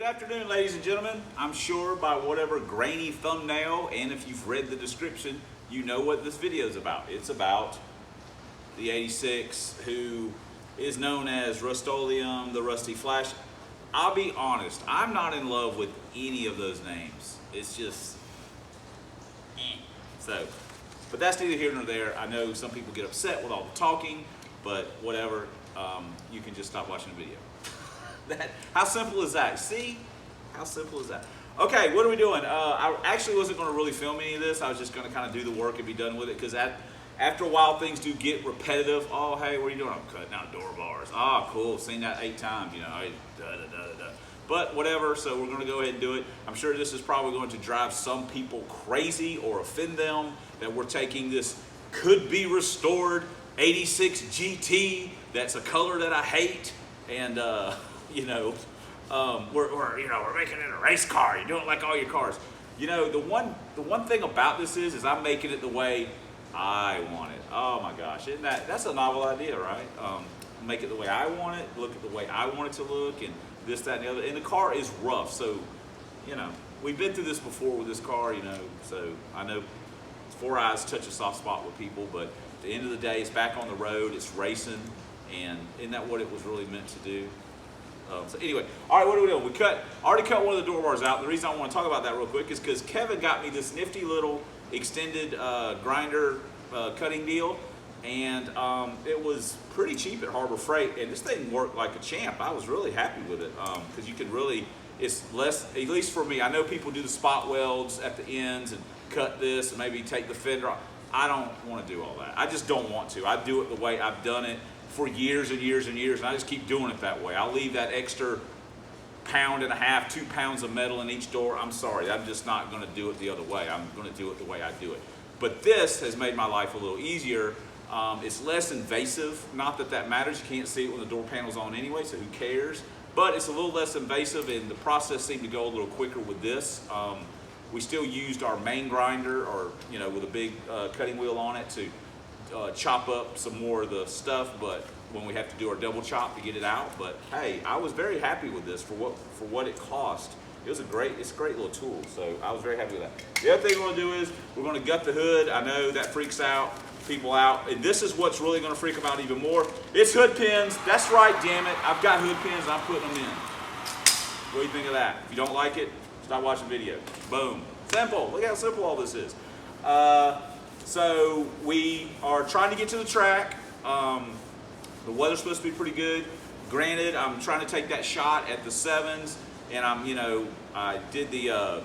Good afternoon, ladies and gentlemen. I'm sure by whatever grainy thumbnail, and if you've read the description, you know what this video is about. It's about the 86 who is known as Rust-Oleum, the Rusty Flash. I'll be honest, I'm not in love with any of those names. It's just, So, but that's neither here nor there. I know some people get upset with all the talking, but whatever, you can just stop watching the video. How simple is that? See? How simple is that? Okay, what are we doing? I actually wasn't going to really film any of this. I was just going to kind of do the work and be done with it, because after a while things do get repetitive. Oh, hey, what are you doing? I'm cutting out door bars. Oh, cool. Seen that 8 times, you know. But whatever, so we're going to go ahead and do it. I'm sure this is probably going to drive some people crazy or offend them that we're taking this could-be restored 86 GT that's a color that I hate, and we're making it a race car. You're doing it like all your cars. You know, the one thing about this is I'm making it the way I want it. Oh my gosh, isn't that's a novel idea, right? Make it the way I want it, look at the way I want it to look, and this, that, and the other. And the car is rough, so, you know, we've been through this before with this car, you know, so I know 4 eyes touch a soft spot with people, but at the end of the day, it's back on the road, it's racing, and isn't that what it was really meant to do? So anyway, all right, what are we doing? Already cut one of the door bars out. The reason I want to talk about that real quick is because Kevin got me this nifty little extended grinder cutting deal, and it was pretty cheap at Harbor Freight, and this thing worked like a champ. I was really happy with it because you can really, it's less, at least for me. I know people do the spot welds at the ends and cut this and maybe take the fender off. I don't want to do all that. I just don't want to. I do it the way I've done it for years and years and years, and I just keep doing it that way. I'll leave that extra 1.5 pounds, 2 pounds of metal in each door. I'm sorry, I'm just not going to do it the other way. I'm going to do it the way I do it. But this has made my life a little easier. It's less invasive. Not that that matters. You can't see it when the door panel's on anyway, so who cares? But it's a little less invasive, and the process seemed to go a little quicker with this. We still used our main grinder, or with a big cutting wheel on it, to chop up some more of the stuff, but when we have to do our double chop to get it out. But hey, I was very happy with this for what it cost. It's a great little tool, so I was very happy with that. The other thing we're going to do is we're going to gut the hood. I know that freaks people out, and this is what's really going to freak them out even more. It's hood pins. That's right, damn it. I've got hood pins, and I'm putting them in. What do you think of that? If you don't like it, stop watching the video. Boom. Simple. Look how simple all this is. So we are trying to get to the track. The weather's supposed to be pretty good. Granted, I'm trying to take that shot at the 7s, and I did the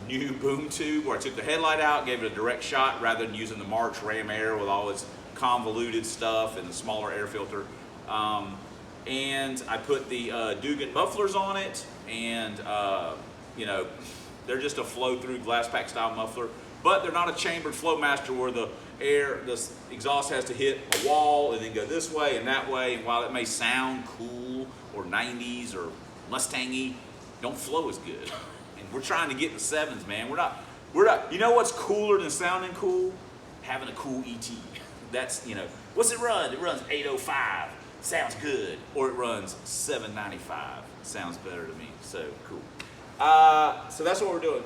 new boom tube where I took the headlight out, gave it a direct shot rather than using the March Ram Air with all its convoluted stuff and the smaller air filter. And I put the Dugan mufflers on it, and they're just a flow-through glass pack style muffler. But they're not a chambered Flowmaster where the exhaust has to hit a wall and then go this way and that way. And while it may sound cool or 90s or Mustang-y, don't flow as good. And we're trying to get the 7s, man. We're not. You know what's cooler than sounding cool? Having a cool ET. That's, what's it run? It runs 805. Sounds good. Or it runs 795. Sounds better to me. So cool. So that's what we're doing.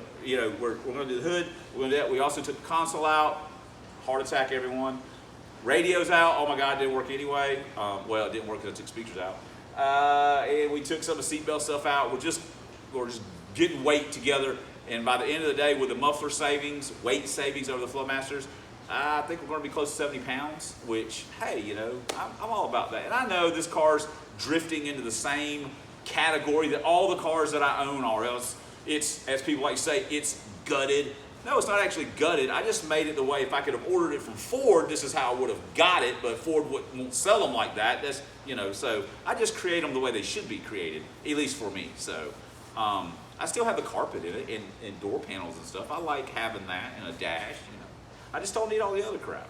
We're going to do the hood. We're going to do that. We also took the console out. Heart attack, everyone. Radio's out. Oh my God, it didn't work anyway. Well, it didn't work because I took speakers out. And we took some of the seatbelt stuff out. We're just getting weight together. And by the end of the day, with the muffler savings, weight savings over the Flowmasters, I think we're going to be close to 70 pounds. Which, hey, I'm all about that. And I know this car's drifting into the same category that all the cars that I own are. Else it's, as people like to say, it's gutted. No, it's not actually gutted. I just made it the way, if I could have ordered it from Ford, this is how I would have got it, but Ford won't sell them like that. That's, so I just create them the way they should be created, at least for me. So I still have the carpet in it and door panels and stuff. I like having that and a dash, I just don't need all the other crap.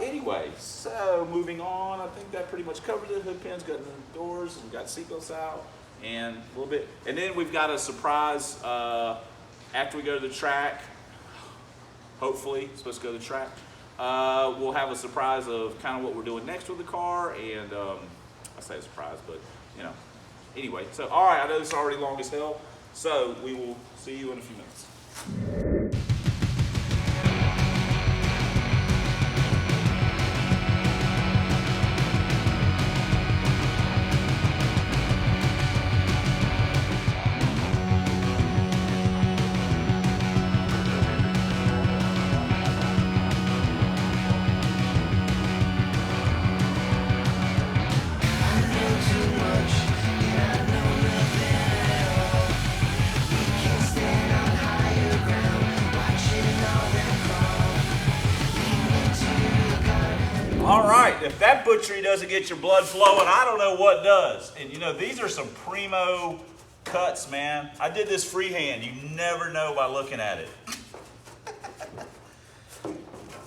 Anyway, so moving on, I think that pretty much covered it. Hood pins, got the doors, and got seatbelts out, and a little bit. And then we've got a surprise after we go to the track. Hopefully, supposed to go to the track. We'll have a surprise of kind of what we're doing next with the car, and I say a surprise, but Anyway, so all right, I know this is already long as hell, so we will see you in a few minutes. All right, if that butchery doesn't get your blood flowing, I don't know what does. And you know, these are some primo cuts, man. I did this freehand. You never know by looking at it.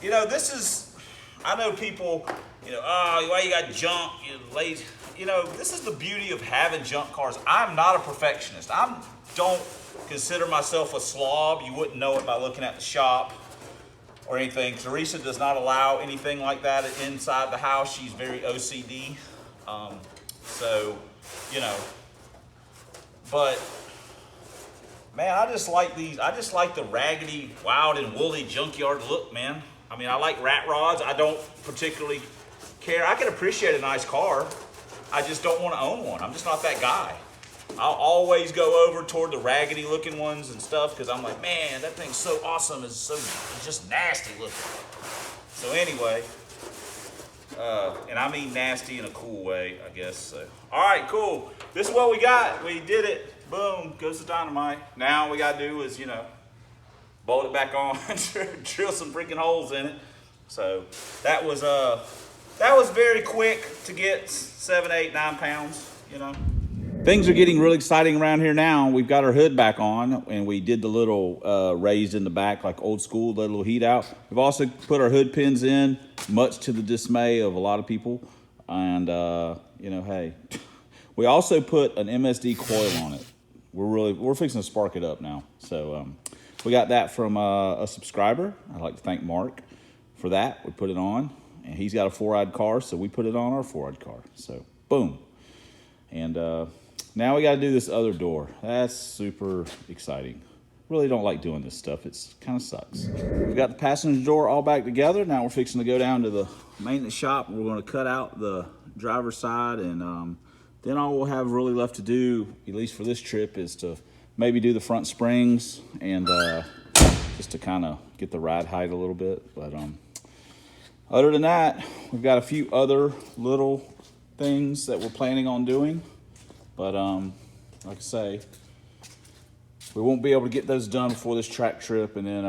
You know, this is, I know people, you know, oh, why you got junk, you lazy. You know, this is the beauty of having junk cars. I'm not a perfectionist. I don't consider myself a slob. You wouldn't know it by looking at the shop or anything. Teresa does not allow anything like that inside the house. She's very OCD. So, you know, but man, I just like these. I just like the raggedy, wild and woolly junkyard look, man. I mean, I like rat rods. I don't particularly care. I can appreciate a nice car. I just don't want to own one. I'm just not that guy. I'll always go over toward the raggedy looking ones and stuff because I'm like, man, that thing's so awesome. It's just nasty looking. So anyway, and I mean nasty in a cool way, I guess. So, all right, cool. This is what we got. We did it. Boom, goes the dynamite. Now we got to do is, you know, bolt it back on, drill some freaking holes in it. So that was very quick to get 7, 8, 9 pounds, you know. Things are getting really exciting around here now. We've got our hood back on, and we did the little raised in the back like old school, the little heat out. We've also put our hood pins in, much to the dismay of a lot of people. And, you know, hey, we also put an MSD coil on it. We're fixing to spark it up now. So we got that from a subscriber. I'd like to thank Mark for that. We put it on, and he's got a 4-eyed car, so we put it on our 4-eyed car. So, boom. And now we got to do this other door. That's super exciting. Really don't like doing this stuff. It's kind of sucks. We've got the passenger door all back together. Now we're fixing to go down to the maintenance shop. We're going to cut out the driver's side, and then all we'll have really left to do, at least for this trip, is to maybe do the front springs and just to kind of get the ride height a little bit. But other than that, we've got a few other little things that we're planning on doing. But like I say, we won't be able to get those done before this track trip, and then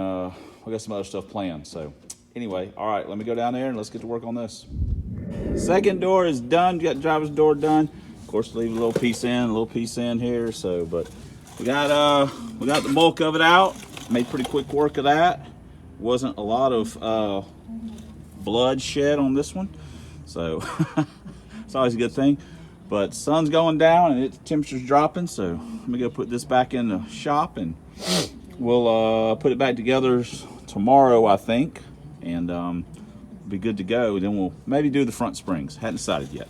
we got some other stuff planned. So anyway, all right, let me go down there and let's get to work on this. Second door is done. Got the driver's door done. Of course, leave a little piece in here. So, but we got the bulk of it out. Made pretty quick work of that. Wasn't a lot of blood shed on this one, so it's always a good thing. But sun's going down and its temperature's dropping, so let me go put this back in the shop, and we'll put it back together tomorrow, I think, and be good to go. Then we'll maybe do the front springs. Hadn't decided yet.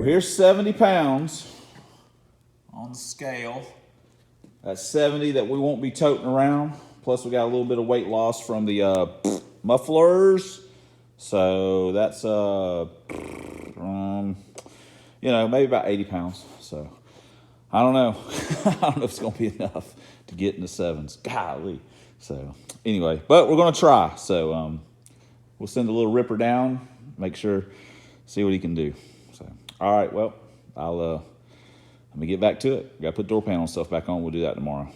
Here's 70 pounds on the scale. That's 70 that we won't be toting around. Plus we got a little bit of weight loss from the mufflers. So that's, you know, maybe about 80 pounds. So I don't know. I don't know if it's going to be enough to get in the 7s. Golly. So anyway, but we're going to try. So we'll send a little ripper down, make sure, see what he can do. So, all right, well, I'll Let me get back to it. Got to put door panel stuff back on. We'll do that tomorrow.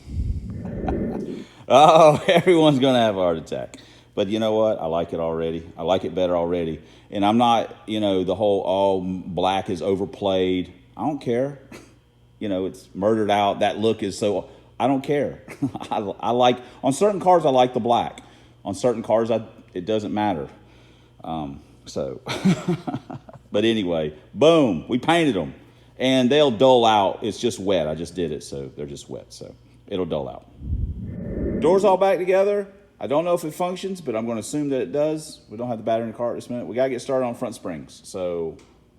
Oh, everyone's going to have a heart attack. But you know what? I like it already. I like it better already. And I'm not, the whole all black is overplayed. I don't care. It's murdered out. That look is so, I don't care. I like, on certain cars, I like the black. On certain cars, it doesn't matter. But anyway, boom, we painted them. And they'll dull out. It's just wet. I just did it, so they're just wet. So it'll dull out. Doors all back together. I don't know if it functions, but I'm going to assume that it does. We don't have the battery in the car at this minute. We got to get started on front springs. So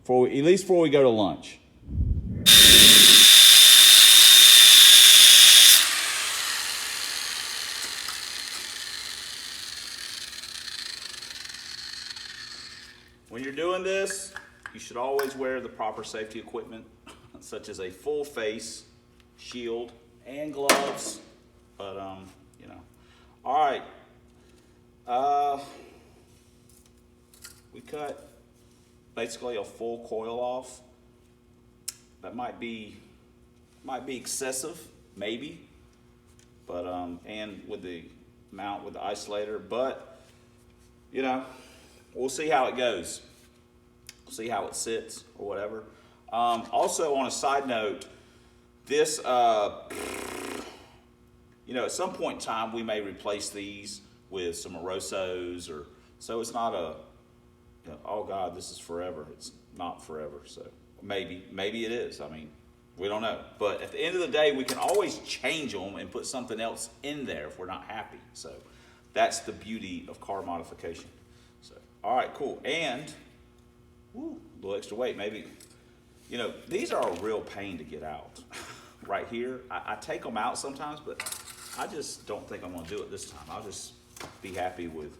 at least before we go to lunch. When you're doing this, you should always wear the proper safety equipment, such as a full face shield and gloves. But, all right. We cut basically a full coil off. That might be excessive, maybe. But, and with the mount with the isolator, but, we'll see how it goes. We'll see how it sits or whatever. Also, on a side note, this, at some point in time, we may replace these with some Morosos, or so it's not oh God, this is forever. It's not forever. So maybe it is. I mean, we don't know. But at the end of the day, we can always change them and put something else in there if we're not happy. So that's the beauty of car modification. So, all right, cool. And a little extra weight, maybe. These are a real pain to get out. Right here, I take them out sometimes, but I just don't think I'm going to do it this time. I'll just be happy with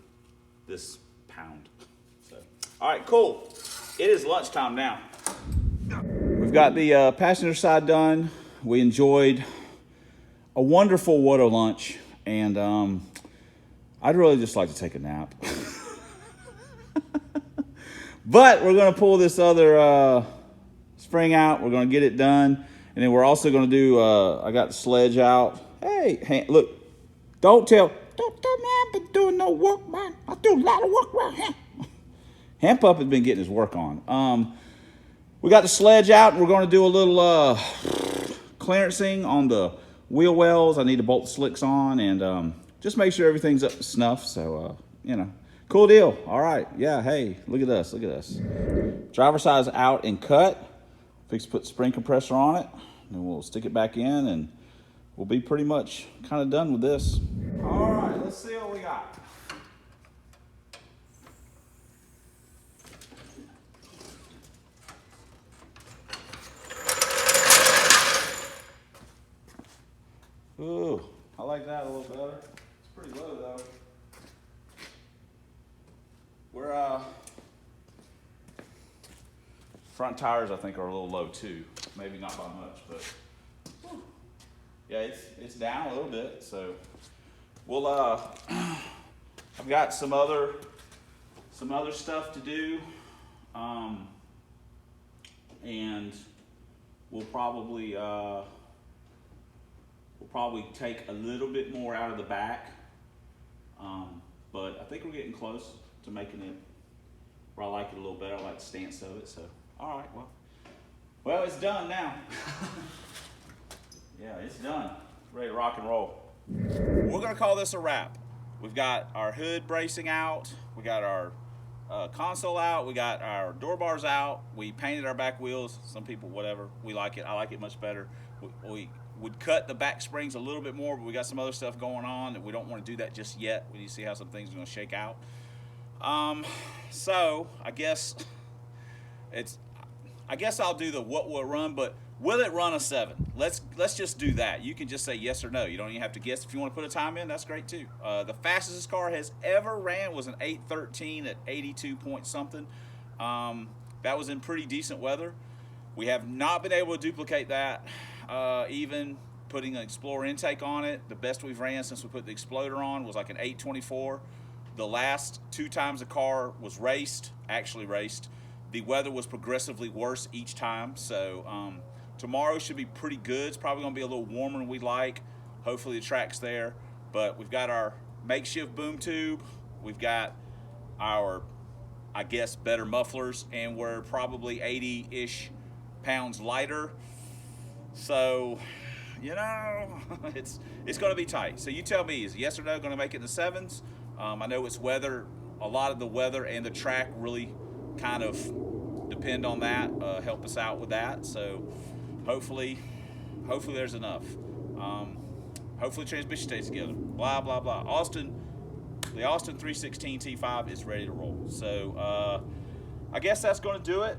this pound. So, all right, cool. It is lunchtime now. We've got the passenger side done. We enjoyed a wonderful water lunch, and I'd really just like to take a nap. But we're going to pull this other spring out. We're going to get it done. And then we're also going to do, I got the sledge out. Hey, look, don't tell me I've been doing no work, man. I do a lot of work around here. Hand Pup has been getting his work on. We got the sledge out. We're going to do a little clearancing on the wheel wells. I need to bolt the slicks on and just make sure everything's up to snuff. So, cool deal. All right. Yeah, hey, look at us. Look at us. Driver side's out and cut. Fix to put spring compressor on it. And we'll stick it back in and we'll be pretty much kind of done with this. All right, let's see what we got. Ooh, I like that a little better. It's pretty low though. We're front tires I think are a little low too. Maybe not by much, but whew. Yeah, it's down a little bit. So we'll I've got some other stuff to do, and we'll probably take a little bit more out of the back, but I think we're getting close to making it where I like it a little better. I like the stance of it. So all right, well, it's done now. Yeah, it's done. Ready to rock and roll. We're gonna call this a wrap. We've got our hood bracing out. We got our console out. We got our door bars out. We painted our back wheels. Some people, whatever. We like it. I like it much better. We would cut the back springs a little bit more, but we got some other stuff going on that we don't want to do that just yet. We need to see how some things are gonna shake out. So I guess I'll do the what will it run, but will it run a 7? Let's just do that. You can just say yes or no. You don't even have to guess. If you want to put a time in, that's great too. The fastest this car has ever ran was an 813 at 82 point something. That was in pretty decent weather. We have not been able to duplicate that, even putting an Explorer intake on it. The best we've ran since we put the Exploder on was like an 824. The last 2 times the car was actually raced, the weather was progressively worse each time. So Tomorrow should be pretty good. It's probably going to be a little warmer than we like. Hopefully the track's there. But we've got our makeshift boom tube. We've got our, I guess, better mufflers, and we're probably 80-ish pounds lighter. So, you know, it's going to be tight. So you tell me, is yes or no going to make it in the 7s? I know it's weather. A lot of the weather and the track really kind of depend on that. Help us out with that. So hopefully there's enough. Hopefully transmission stays together. Blah blah blah. The Austin 316 T5 is ready to roll. So I guess that's going to do it.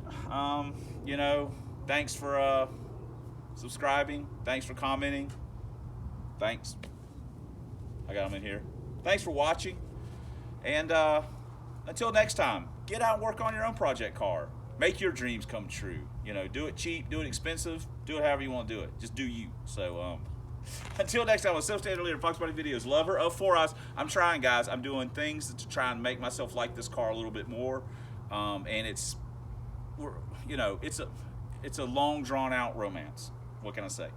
You know, thanks for subscribing. Thanks for commenting. Thanks. I got them in here. Thanks for watching. And until next time, get out and work on your own project car. Make your dreams come true. You know, do it cheap, do it expensive, do it however you want to do it. Just do you. So until next time, with self-standard leader Fox Body Videos, lover of 4 eyes. I'm trying, guys. I'm doing things to try and make myself like this car a little bit more. And it's a long drawn out romance. What can I say?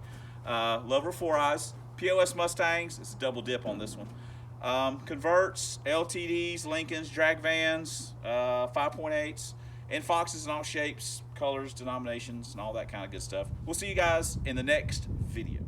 Lover of 4 eyes. POS Mustangs. It's a double dip on this one. Converts, LTDs, Lincolns, drag vans, 5.8s, and Foxes in all shapes, colors, denominations, and all that kind of good stuff. We'll see you guys in the next video.